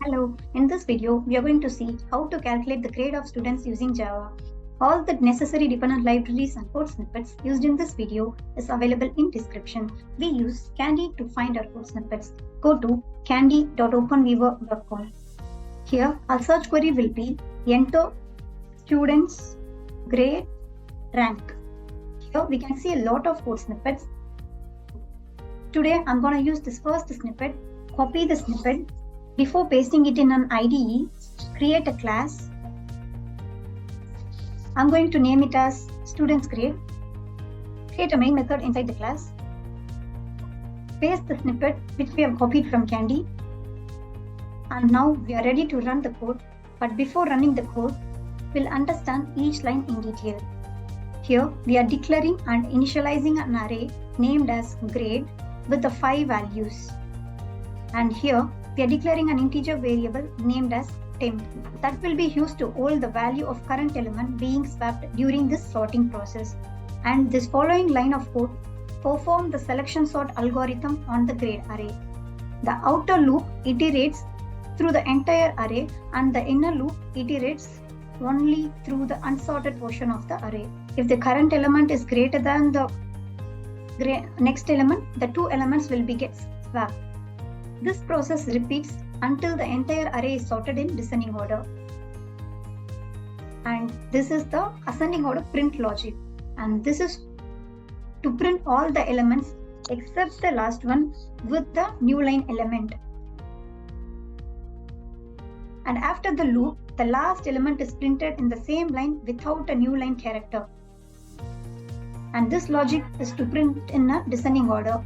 Hello, in this video, we are going to see how to calculate the grade of students using Java. All the necessary dependent libraries and code snippets used in this video is available in description. We use kandi to find our code snippets. Go to kandi.openviewer.com. Here, our search query will be enter students grade rank. Here we can see a lot of code snippets. Today, I'm going to use this first snippet, copy the snippet. Before pasting it in an IDE, create a class. I'm going to name it as students grade. Create a main method inside the class. Paste the snippet which we have copied from kandi. And now we are ready to run the code. But before running the code, we'll understand each line in detail. Here we are declaring and initializing an array named as grade with the 5 values. And here we are declaring an integer variable named as temp that will be used to hold the value of current element being swapped during this sorting process. And this following line of code perform the selection sort algorithm on the grade array. The outer loop iterates through the entire array and the inner loop iterates only through the unsorted portion of the array. If the current element is greater than the next element, the two elements will be get swapped. This process repeats until the entire array is sorted in descending order. And this is the ascending order print logic. And this is to print all the elements except the last one with the new line element. And after the loop, the last element is printed in the same line without a new line character. And this logic is to print in a descending order.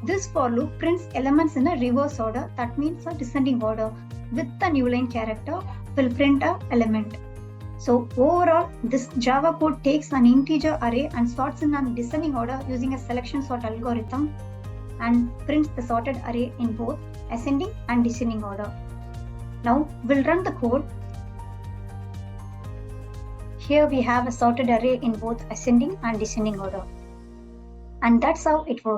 This for loop prints elements in a reverse order, that means a descending order. With the new line character will print an element. So overall, this Java code takes an integer array and sorts in a descending order using a selection sort algorithm and prints the sorted array in both ascending and descending order. Now we'll run the code. Here we have a sorted array in both ascending and descending order. And that's how it works.